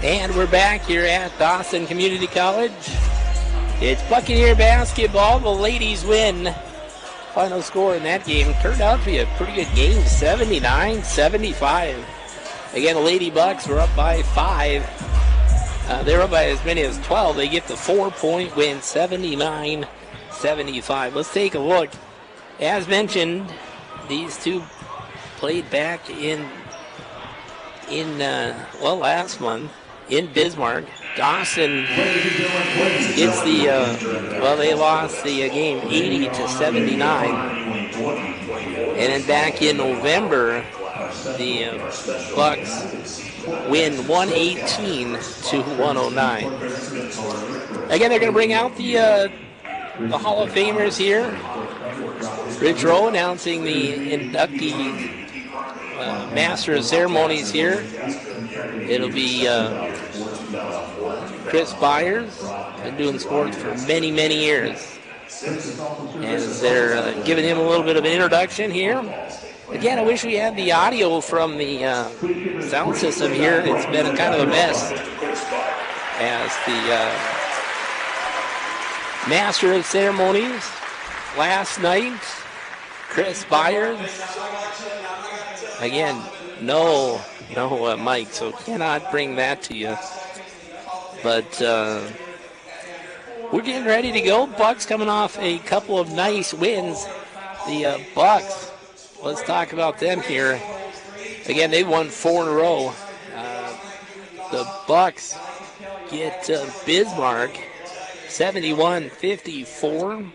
And we're back here at Dawson Community College. It's Buccaneer basketball. The ladies win. Final score in that game turned out to be a pretty good game, 79-75. Again, the Lady Bucks were up by 5. They were up by as many as 12. They get the 4-point win, 79-75. Let's take a look. As mentioned, these two played back in last month in Bismarck. Dawson gets the, they lost the game 80-79. And then back in November, the Bucks win 118-109. Again, they're going to bring out the Hall of Famers here. Rich Rowe announcing the inductee master of ceremonies here. It'll be Chris Byers, been doing sports for many, many years. As they're giving him a little bit of an introduction here. Again, I wish we had the audio from the sound system here. It's been kind of a mess. As the master of ceremonies last night, Chris Byers. Again, no mic, so cannot bring that to you. But we're getting ready to go. Bucks coming off a couple of nice wins. The Bucks, let's talk about them here. Again, they won 4 in a row. The Bucks get Bismarck 71-54.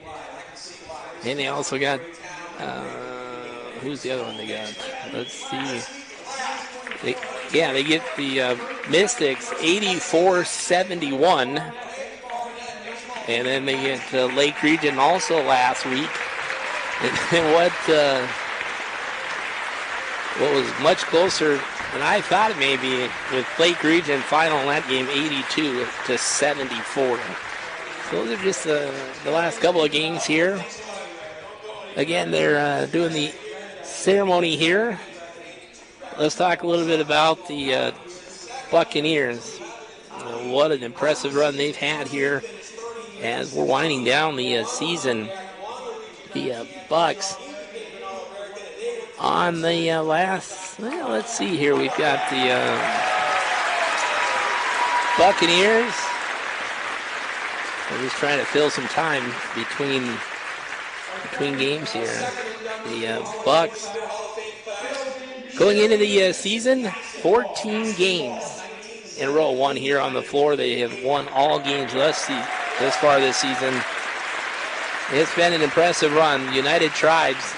And they also got, who's the other one they got? Let's see. They get the Mystics 84-71. And then they get Lake Region also last week. And what was much closer than I thought it may be with Lake Region final in that game 82-74. So those are just the last couple of games here. Again, they're doing the ceremony here. Let's talk a little bit about the Buccaneers. What an impressive run they've had here as we're winding down the season. The Bucks on the last, let's see here. We've got the Buccaneers. We're just trying to fill some time between games here. The Bucks going into the season, 14 games in a row won here on the floor. They have won all games this far this season. It's been an impressive run. United Tribes,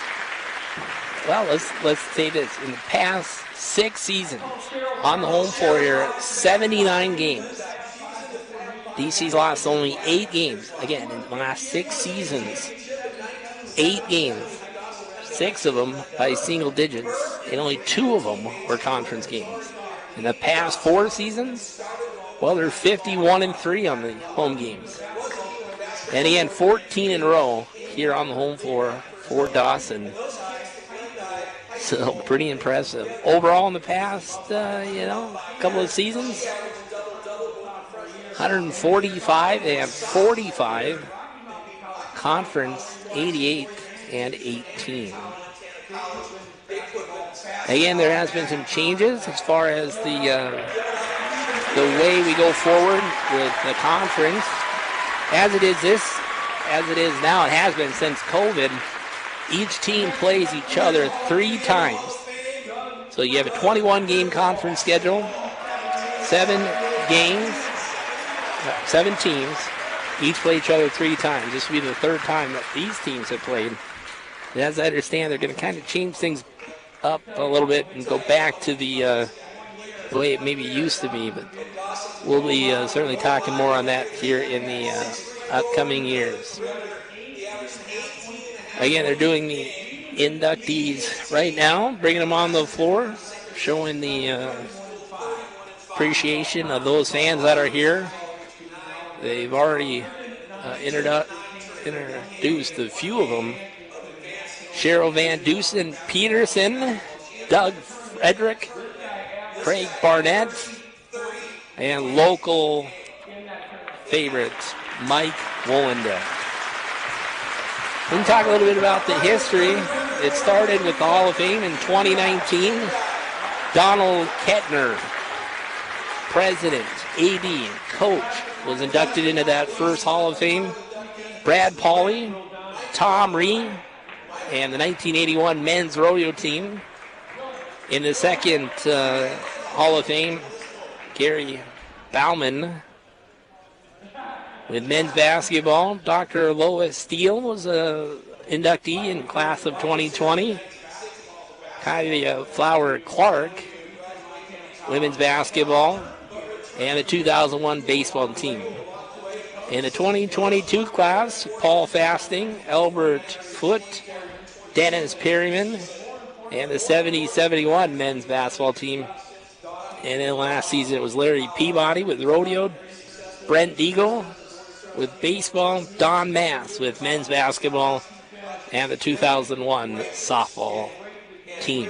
well, let's say this. In the past 6 seasons on the home floor here, 79 games. DC's lost only 8 games. Again, in the last 6 seasons, 8 games. 6 of them by single digits, and only 2 of them were conference games. In the past 4 seasons, well, they're 51-3 on the home games. And again, 14 in a row here on the home floor for Dawson. So pretty impressive. Overall in the past, couple of seasons, 145. They have 45. Conference 88-18. Again, there has been some changes as far as the way we go forward with the conference. As it is now, it has been since COVID. Each team plays each other 3 times. So you have a 21-game conference schedule, 7 teams. Each play each other 3 times. This will be the 3rd time that these teams have played. And as I understand, they're going to kind of change things up a little bit and go back to the way it maybe used to be. But we'll be certainly talking more on that here in the upcoming years. Again, they're doing the inductees right now, bringing them on the floor, showing the appreciation of those fans that are here. They've already introduced a few of them. Cheryl Van Dusen Peterson, Doug Frederick, Craig Barnett, and local favorite, Mike Wollendale. We can talk a little bit about the history. It started with the Hall of Fame in 2019. Donald Kettner, president, AD, coach, was inducted into that first Hall of Fame. Brad Pauly, Tom Ree, and the 1981 men's rodeo team. In the second Hall of Fame, Gary Bauman. With men's basketball, Dr. Lois Steele was an inductee in class of 2020. Kylie Flower Clark, women's basketball, and the 2001 baseball team. In the 2022 class, Paul Fasting, Albert Foote, Dennis Perryman, and the 70-71 men's basketball team. And then last season it was Larry Peabody with rodeo, Brent Deagle with baseball, Don Mass with men's basketball, and the 2001 softball team.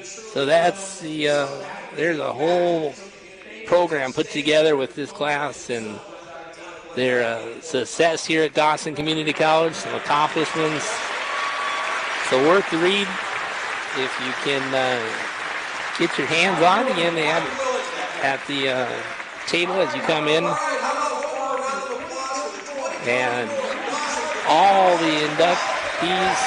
So that's there's a whole program put together with this class and their success here at Dawson Community College, some accomplishments. So worth the read if you can get your hands on. Again, they have it at the table as you come in. And all the inductees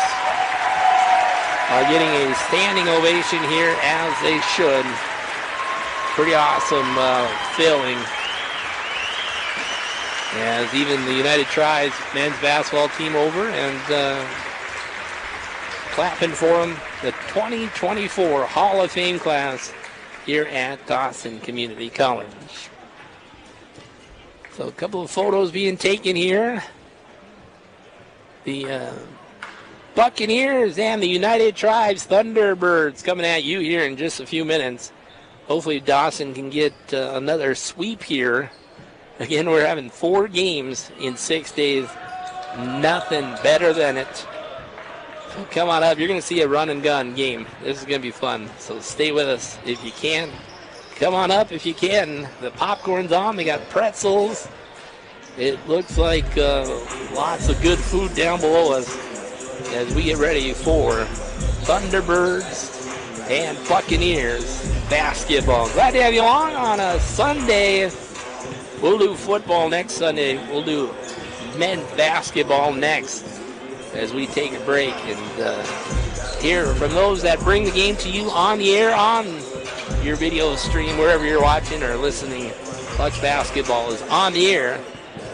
are getting a standing ovation here, as they should. Pretty awesome feeling, as even the United Tribes men's basketball team over and clapping for them. The 2024 Hall of Fame class here at Dawson Community College. So a couple of photos being taken here. The Buccaneers and the United Tribes Thunderbirds coming at you here in just a few minutes. Hopefully Dawson can get another sweep here. Again, we're having 4 games in 6 days. Nothing better than it. So come on up. You're going to see a run and gun game. This is going to be fun. So stay with us if you can. Come on up if you can. The popcorn's on. They got pretzels. It looks like lots of good food down below us as we get ready for Thunderbirds and Buccaneers basketball. Glad to have you along on a Sunday. We'll do football next Sunday. We'll do men's basketball next as we take a break and hear from those that bring the game to you on the air, on your video stream, wherever you're watching or listening. Clutch Basketball is on the air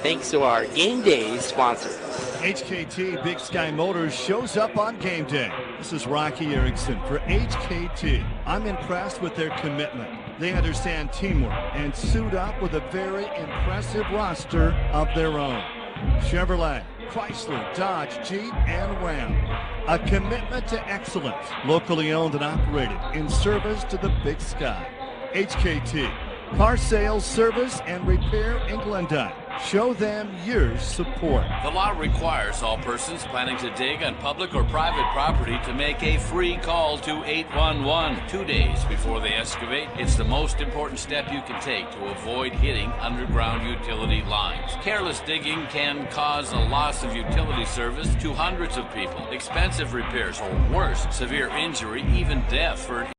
thanks to our game day sponsors. HKT Big Sky Motors shows up on game day. This is Rocky Erickson for HKT. I'm impressed with their commitment. They understand teamwork and suit up with a very impressive roster of their own. Chevrolet, Chrysler, Dodge, Jeep, and Ram. A commitment to excellence, locally owned and operated in service to the Big Sky. HKT, car sales, service, and repair in Glendyke. Show them your support. The law requires all persons planning to dig on public or private property to make a free call to 811 2 days before they excavate. It's the most important step you can take to avoid hitting underground utility lines. Careless digging can cause a loss of utility service to hundreds of people, expensive repairs, or worse, severe injury, even death for an